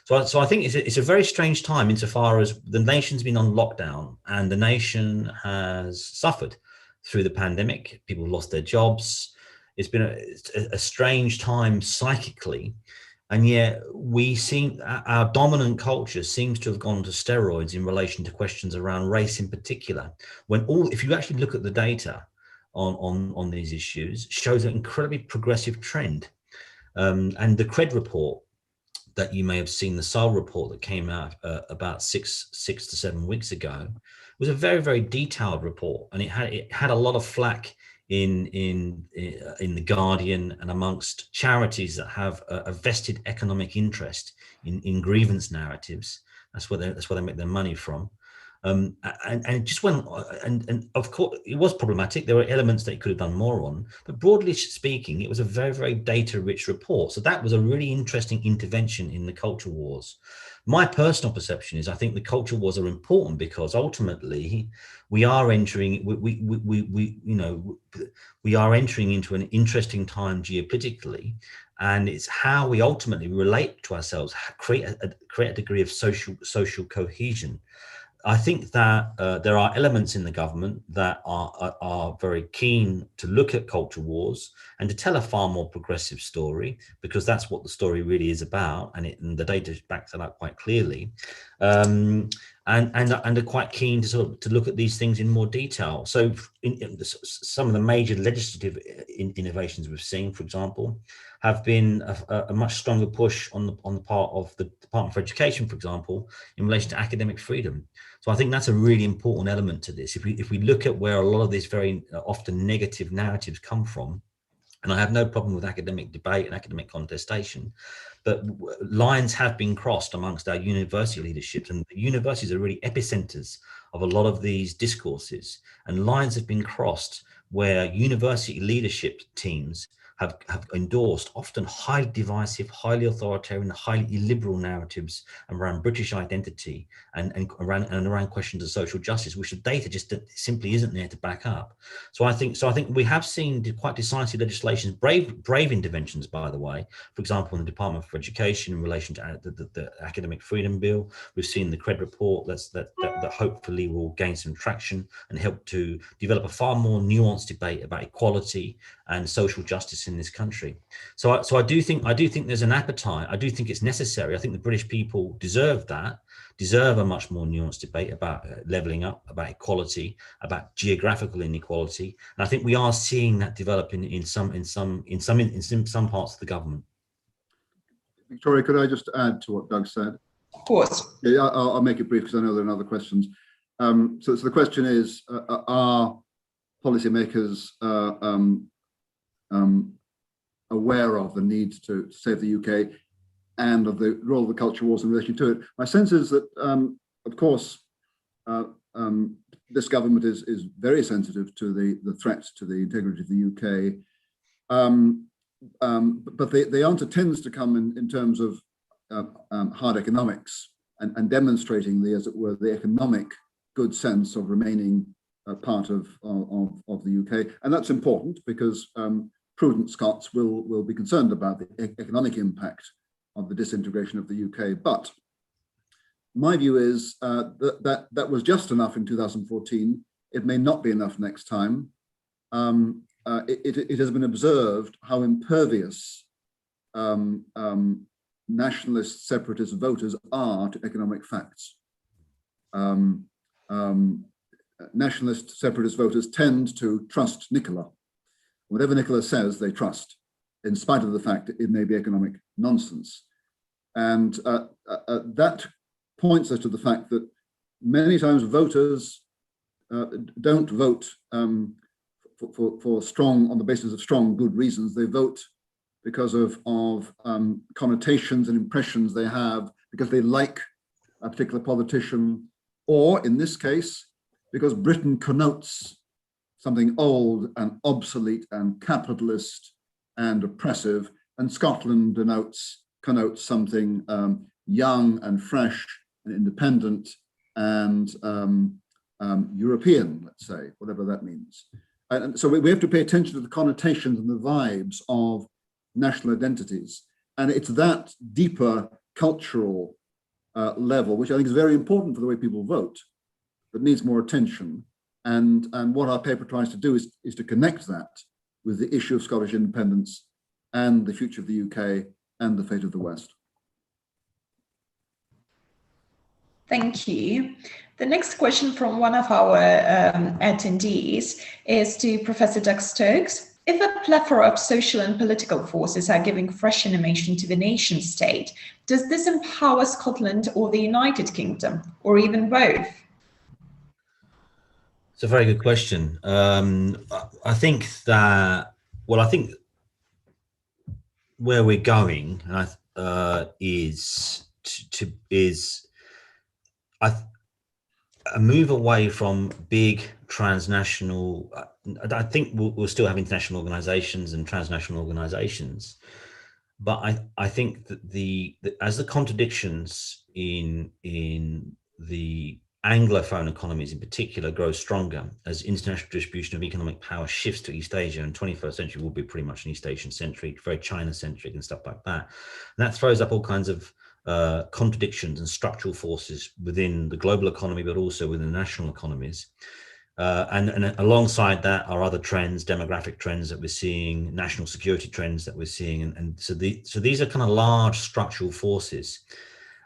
So I think it's a very strange time insofar as the nation's been on lockdown and the nation has suffered through the pandemic. People lost their jobs. It's been a strange time psychically. And yet our dominant culture seems to have gone to steroids in relation to questions around race in particular. If you actually look at the data on these issues, shows an incredibly progressive trend. And the CRED report that you may have seen, the SAL report that came out about six to 7 weeks ago, was a very, very detailed report. And it had a lot of flack in the Guardian and amongst charities that have a vested economic interest in grievance narratives. That's where they make their money from. And it just went, and of course it was problematic. There were elements that it could have done more on, but broadly speaking, it was a very, very data-rich report. So that was a really interesting intervention in the culture wars. My personal perception is I think the culture wars are important because ultimately we are entering into an interesting time geopolitically, and it's how we ultimately relate to ourselves, create a degree of social cohesion. I think that there are elements in the government that are very keen to look at culture wars and to tell a far more progressive story, because that's what the story really is about, and the data backs it up quite clearly. and are quite keen to sort of to look at these things in more detail. So some of the major legislative innovations we've seen, for example, have been a much stronger push on the part of the Department for Education, for example, in relation to academic freedom. So I think that's a really important element to this. If we look at where a lot of these very often negative narratives come from, and I have no problem with academic debate and academic contestation, but lines have been crossed amongst our university leaderships, and the universities are really epicenters of a lot of these discourses, and lines have been crossed where university leadership teams have endorsed often highly divisive, highly authoritarian, highly illiberal narratives around British identity and around questions of social justice, which the data just simply isn't there to back up. So I think we have seen quite decisive legislation, brave interventions, by the way. For example, in the Department for Education in relation to the Academic Freedom Bill, we've seen the CRED report that hopefully will gain some traction and help to develop a far more nuanced debate about equality and social justice in this country. So I do think there's an appetite. I do think it's necessary. I think the British people deserve a much more nuanced debate about levelling up, about equality, about geographical inequality. And I think we are seeing that develop in some parts of the government. Victoria, could I just add to what Doug said? Of course. Yeah, I'll make it brief because I know there are other questions. So the question is, are policymakers aware of the need to save the UK and of the role of the culture wars in relation to it? My sense is that, of course, this government is very sensitive to the threat to the integrity of the UK, but the answer tends to come in terms of hard economics and demonstrating as it were, the economic good sense of remaining part of the UK, and that's important because prudent Scots will be concerned about the economic impact of the disintegration of the UK. But my view is that was just enough in 2014. It may not be enough next time. It has been observed how impervious nationalist separatist voters are to economic facts. Nationalist separatist voters tend to trust Nicola. Whatever Nicola says, they trust, in spite of the fact that it may be economic nonsense. And that points us to the fact that many times voters don't vote for strong, on the basis of strong, good reasons. They vote because of connotations and impressions they have, because they like a particular politician, or in this case, because Britain connotes something old and obsolete and capitalist and oppressive, and Scotland connotes something young and fresh and independent and European, let's say, whatever that means. And so we have to pay attention to the connotations and the vibes of national identities. And it's that deeper cultural level, which I think is very important for the way people vote, that needs more attention. And what our paper tries to do is to connect that with the issue of Scottish independence and the future of the UK and the fate of the West. Thank you. The next question from one of our attendees is to Professor Doug Stokes. If a plethora of social and political forces are giving fresh animation to the nation state, does this empower Scotland or the United Kingdom, or even both? It's a very good question. I think where we're going is a move away from big transnational. I think we'll still have international organizations and transnational organizations, but I think that as the contradictions in the Anglophone economies in particular grow stronger, as international distribution of economic power shifts to East Asia, and 21st century will be pretty much an East Asian centric, very China centric and stuff like that. And that throws up all kinds of contradictions and structural forces within the global economy, but also within the national economies. And alongside that are other trends, demographic trends that we're seeing, national security trends that we're seeing. And so these are kind of large structural forces.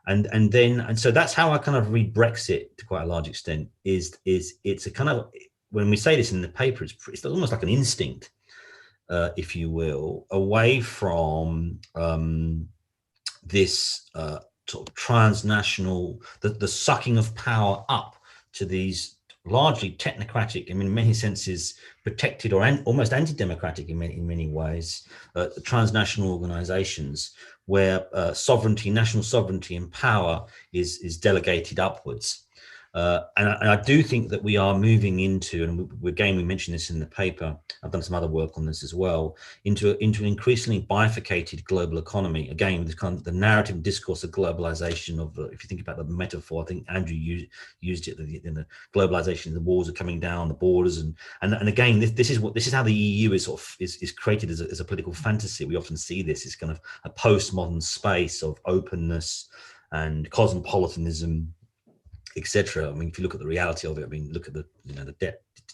And so that's how I kind of read Brexit to quite a large extent. Is it's a kind of, when we say this in the paper, it's almost like an instinct, if you will, away from this sort of transnational, the sucking of power up to these largely technocratic, I mean, in many senses protected or almost anti-democratic in many ways, transnational organizations where national sovereignty and power is delegated upwards. And I do think that we are moving into, and again, we mentioned this in the paper, I've done some other work on this as well, into an increasingly bifurcated global economy. Again, this kind of the narrative and discourse of globalization of, if you think about the metaphor, I think Andrew used it in the globalization, the walls are coming down, the borders, and again, this is how the EU is sort of is created as a political fantasy. We often see this as kind of a postmodern space of openness and cosmopolitanism, etc. I mean, if you look at the reality of it, I mean, look at the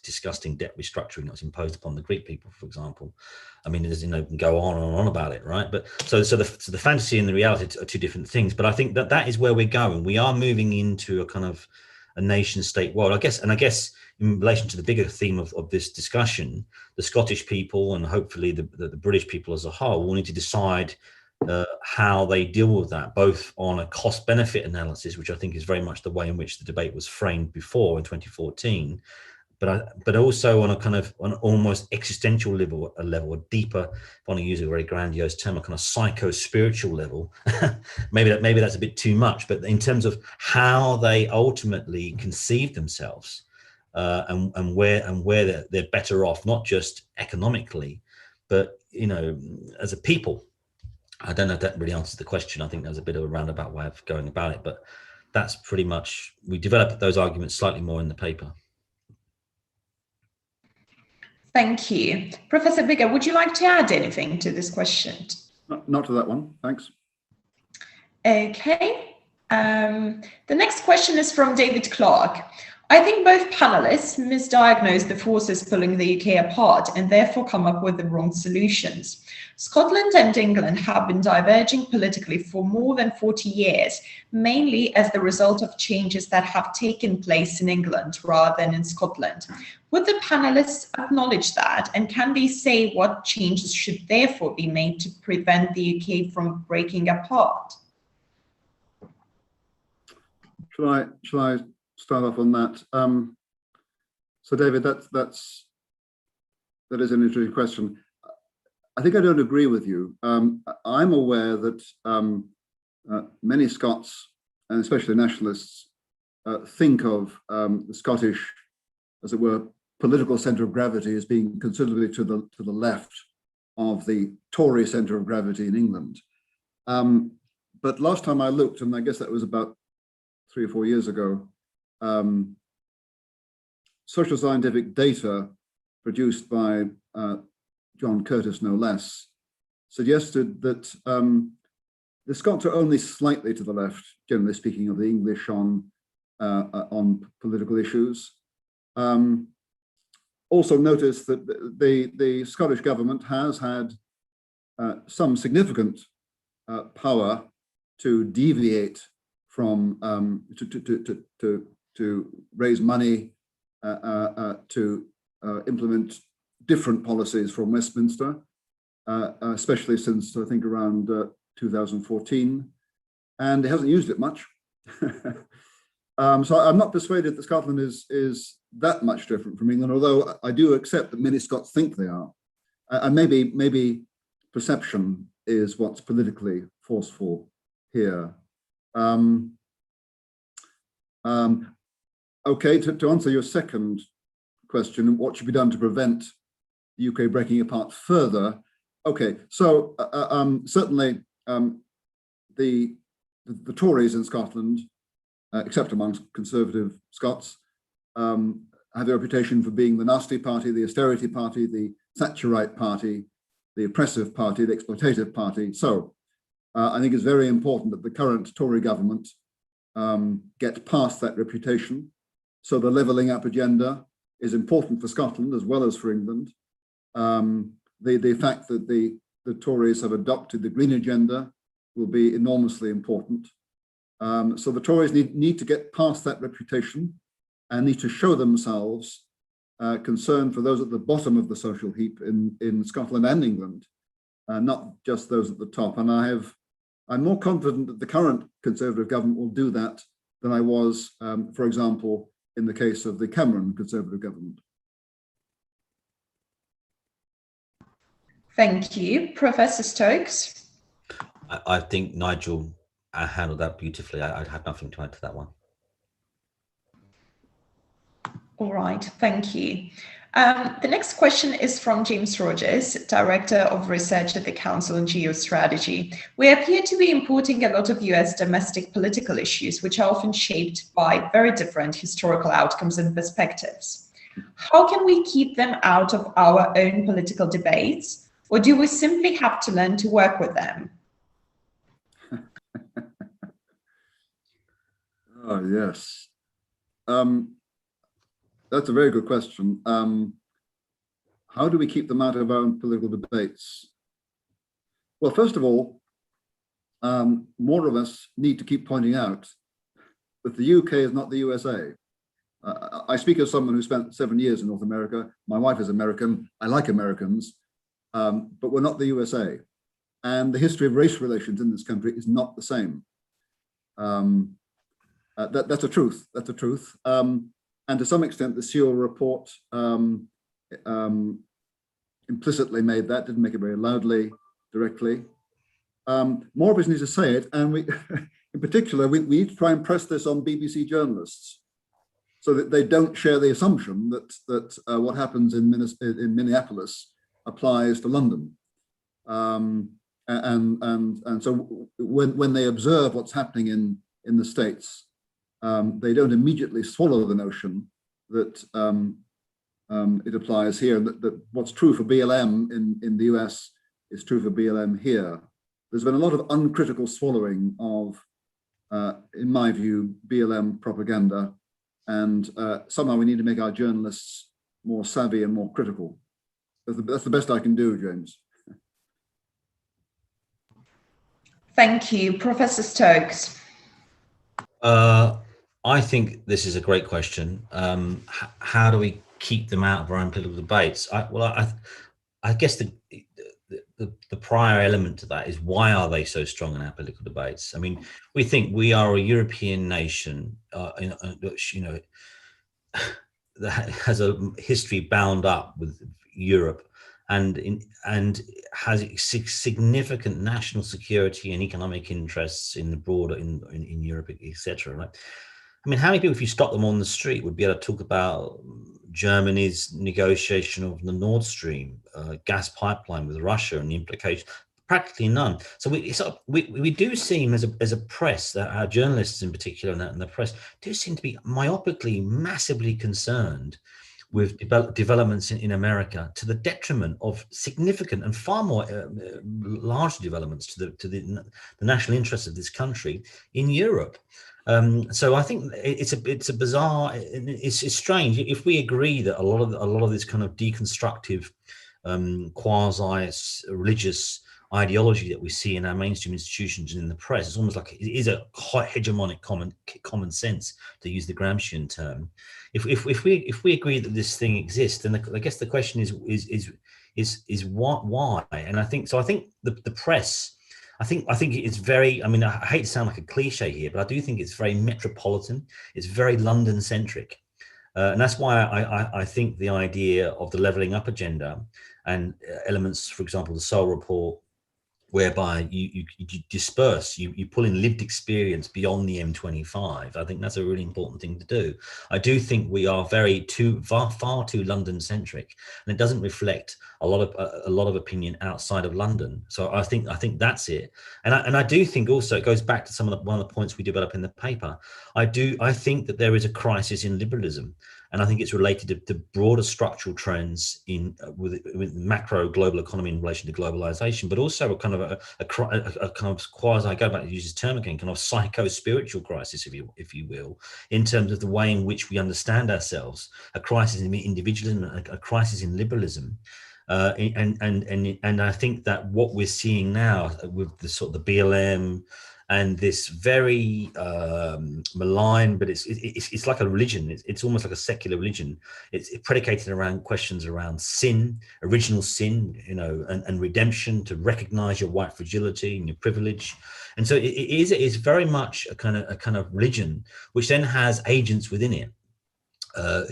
disgusting debt restructuring that was imposed upon the Greek people, for example. I mean, there's, can go on and on about it, right? But so the fantasy and the reality are two different things. But I think that is where we're going. We are moving into a kind of a nation state world, I guess. And I guess in relation to the bigger theme of this discussion, the Scottish people and hopefully the British people as a whole will need to decide how they deal with that, both on a cost-benefit analysis, which I think is very much the way in which the debate was framed before in 2014, but also on a kind of an almost existential level, a deeper, if I want to use a very grandiose term, a kind of psycho-spiritual level. maybe that's a bit too much, but in terms of how they ultimately conceive themselves, and where they're better off, not just economically, but as a people. I don't know if that really answers the question. I think there's a bit of a roundabout way of going about it, but that's pretty much, we developed those arguments slightly more in the paper. Thank you. Professor Biggar, would you like to add anything to this question? Not to that one, thanks. Okay. The next question is from David Clark. I think both panelists misdiagnose the forces pulling the UK apart and therefore come up with the wrong solutions. Scotland and England have been diverging politically for more than 40 years, mainly as the result of changes that have taken place in England rather than in Scotland. Would the panelists acknowledge that, and can they say what changes should therefore be made to prevent the UK from breaking apart? Shall I start off on that? So David, that is an interesting question. I think I don't agree with you. I'm aware that many Scots, and especially nationalists, think of the Scottish, as it were, political centre of gravity as being considerably to the left of the Tory centre of gravity in England. But last time I looked, and I guess that was about 3 or 4 years ago, social scientific data produced by John Curtis, no less, suggested that the Scots are only slightly to the left, generally speaking, of the English on political issues. Also notice that the Scottish government has had some significant power to deviate from to raise money, to implement different policies from Westminster, especially since I think around 2014, and it hasn't used it much. So I'm not persuaded that Scotland is that much different from England, although I do accept that many Scots think they are, and maybe perception is what's politically forceful here. Okay, to answer your second question, what should be done to prevent the UK breaking apart further? Okay, so certainly the Tories in Scotland, except amongst conservative Scots, have a reputation for being the nasty party, the austerity party, the Thatcherite party, the oppressive party, the exploitative party. So I think it's very important that the current Tory government get past that reputation. So the levelling up agenda is important for Scotland as well as for England. The fact that the Tories have adopted the green agenda will be enormously important. So the Tories need to get past that reputation and need to show themselves concerned for those at the bottom of the social heap in Scotland and England, not just those at the top. And I'm more confident that the current Conservative government will do that than I was, for example, in the case of the Cameron Conservative government. Thank you. Professor Stokes? I think Nigel handled that beautifully. I have nothing to add to that one. All right, thank you. The next question is from James Rogers, Director of Research at the Council on Geostrategy. We appear to be importing a lot of US domestic political issues, which are often shaped by very different historical outcomes and perspectives. How can we keep them out of our own political debates, or do we simply have to learn to work with them? Oh, yes. That's a very good question. How do we keep them out of our own political debates? Well, first of all, more of us need to keep pointing out that the UK is not the USA. I speak as someone who spent 7 years in North America. My wife is American. I like Americans, but we're not the USA. And the history of race relations in this country is not the same. That's a truth. That's a truth. And to some extent, the Sewell report implicitly made that, didn't make it very loudly, directly. More of us need to say it, and we, in particular, we need to try and press this on BBC journalists so that they don't share the assumption that what happens in Minneapolis applies to London. And so when they observe what's happening in the States, they don't immediately swallow the notion that it applies here, that what's true for BLM in the US is true for BLM here. There's been a lot of uncritical swallowing of, in my view, BLM propaganda, and somehow we need to make our journalists more savvy and more critical. That's the best I can do, James. Thank you. Professor Stokes. I think this is a great question. How do we keep them out of our own political debates? I guess the prior element to that is, why are they so strong in our political debates? I mean, we think we are a European nation, which, you know, that has a history bound up with Europe, and has significant national security and economic interests in the broader in Europe, etc. Right? I mean, how many people, if you stop them on the street, would be able to talk about Germany's negotiation of the Nord Stream gas pipeline with Russia and the implications? Practically none. So we do seem, as a press, that our journalists in particular and the press do seem to be myopically, massively concerned with developments in America, to the detriment of significant and far more large developments to the national interests of this country in Europe. So I think it's a bizarre, it's strange. If we agree that a lot of this kind of deconstructive, quasi-religious ideology that we see in our mainstream institutions and in the press, it's almost like it is a quite hegemonic common sense, to use the Gramscian term. If we agree that this thing exists, then I guess the question is why? And I think the press, I think it's very, I mean, I hate to sound like a cliche here, but I do think it's very metropolitan. It's very London centric. And that's why I think the idea of the levelling up agenda and elements, for example, the Seoul report, whereby you disperse, you pull in lived experience beyond the M25. I think that's a really important thing to do. I do think we are far too London centric, and it doesn't reflect a lot of opinion outside of London. So I think that's it. And I do think also it goes back to one of the points we develop in the paper. I think that there is a crisis in liberalism. And I think it's related to broader structural trends with macro global economy in relation to globalization, but also a kind of a kind of quasi, I go back to use this term again, kind of psycho-spiritual crisis, if you will, in terms of the way in which we understand ourselves, a crisis in individualism, a crisis in liberalism. And I think that what we're seeing now with the sort of the BLM and this very malign, but it's like a religion. It's almost like a secular religion. It's predicated around questions around sin, original sin, you know, and redemption, to recognize your white fragility and your privilege. And so it's very much a kind of religion, which then has agents within it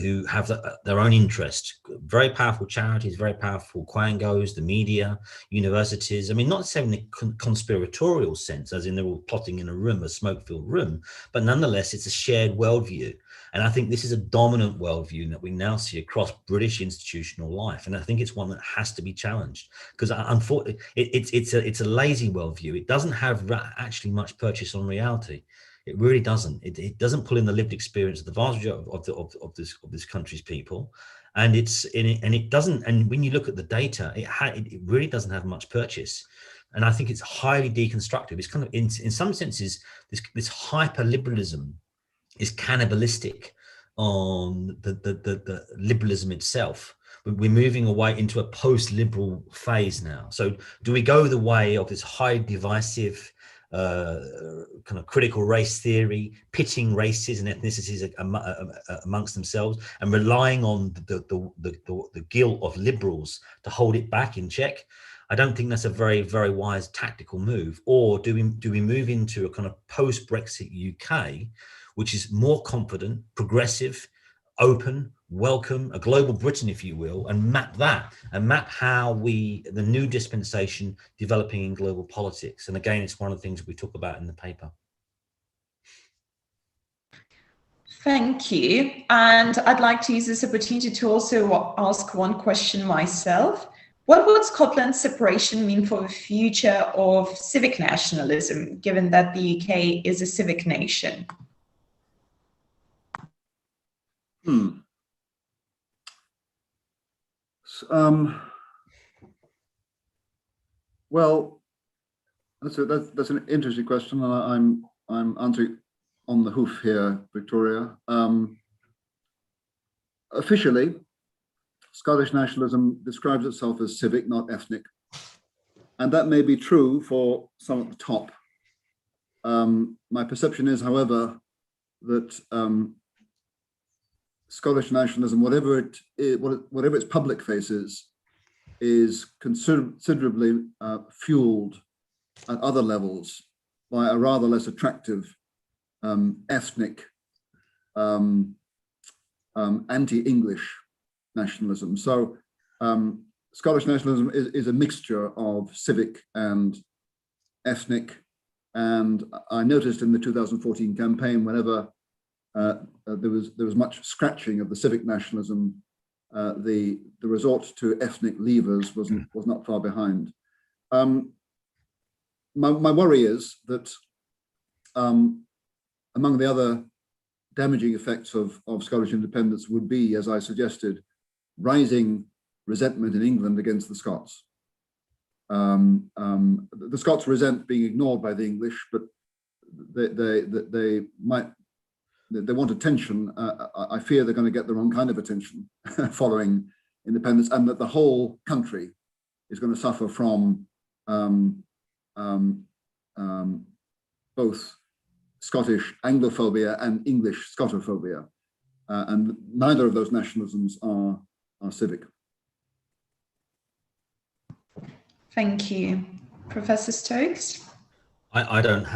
who have their own interest. Very powerful charities, very powerful quangos, the media, universities. I mean, not necessarily in a conspiratorial sense, as in they're all plotting in a room, a smoke-filled room, but nonetheless, it's a shared worldview. And I think this is a dominant worldview that we now see across British institutional life. And I think it's one that has to be challenged, because unfortunately, it's a lazy worldview. It doesn't have actually much purchase on reality. It really doesn't. It doesn't pull in the lived experience of the vast majority of this country's people, and it doesn't. And when you look at the data, it really doesn't have much purchase. And I think it's highly deconstructive. It's kind of in some senses this hyper liberalism is cannibalistic on the liberalism itself. We're moving away into a post-liberal phase now. So do we go the way of this high divisive kind of critical race theory, pitting races and ethnicities amongst themselves, and relying on the guilt of liberals to hold it back in check? I don't think that's a very, very wise tactical move. Or do we move into a kind of post-Brexit UK, which is more confident, progressive, open, welcome, a global Britain, if you will, and map how the new dispensation developing in global politics? And again, it's one of the things we talk about in the paper. Thank you. And I'd like to use this opportunity to also ask one question myself. What would Scotland's separation mean for the future of civic nationalism, given that the UK is a civic nation? Well, that's an interesting question, and I'm answering on the hoof here, Victoria. Officially, Scottish nationalism describes itself as civic, not ethnic, and that may be true for some at the top. My perception is, however, that Scottish nationalism, whatever its public face is considerably fueled at other levels by a rather less attractive ethnic anti-English nationalism. So Scottish nationalism is a mixture of civic and ethnic. And I noticed in the 2014 campaign, whenever there was much scratching of the civic nationalism, the resort to ethnic levers was not far behind. My worry is that among the other damaging effects of Scottish independence would be, as I suggested, rising resentment in England against the Scots. The Scots resent being ignored by the English, but they want attention. I fear they're going to get the wrong kind of attention following independence, and that the whole country is going to suffer from both Scottish Anglophobia and English Scotophobia, and neither of those nationalisms are civic. Thank you. Professor Stokes? I don't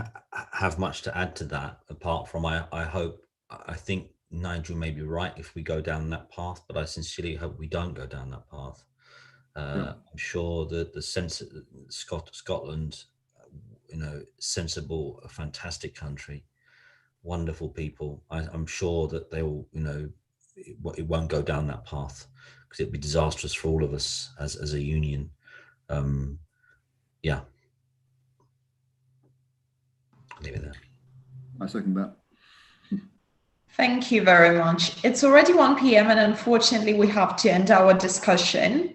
have much to add to that, apart from I think Nigel may be right if we go down that path, but I sincerely hope we don't go down that path. I'm sure that the sense of Scotland, sensible, a fantastic country, wonderful people. I'm sure that they will, it won't go down that path, because it'd be disastrous for all of us as a union. Yeah. Leave it there. I second that. Thank you very much. It's already 1 p.m. and unfortunately we have to end our discussion.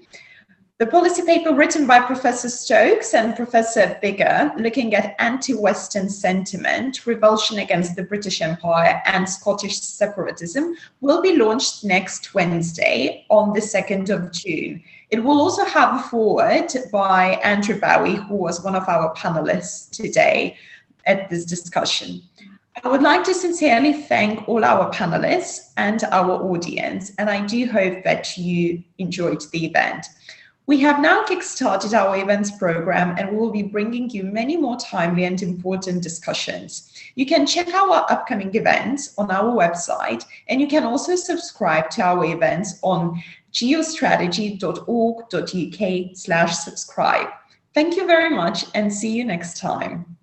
The policy paper written by Professor Stokes and Professor Biggar, looking at anti-Western sentiment, revulsion against the British Empire and Scottish separatism, will be launched next Wednesday on the 2nd of June. It will also have a foreword by Andrew Bowie, who was one of our panelists today. at this discussion. I would like to sincerely thank all our panelists and our audience, and I do hope that you enjoyed the event. We have now kickstarted our events program, and we will be bringing you many more timely and important discussions. You can check our upcoming events on our website, and you can also subscribe to our events on geostrategy.org.uk/subscribe. Thank you very much, and see you next time.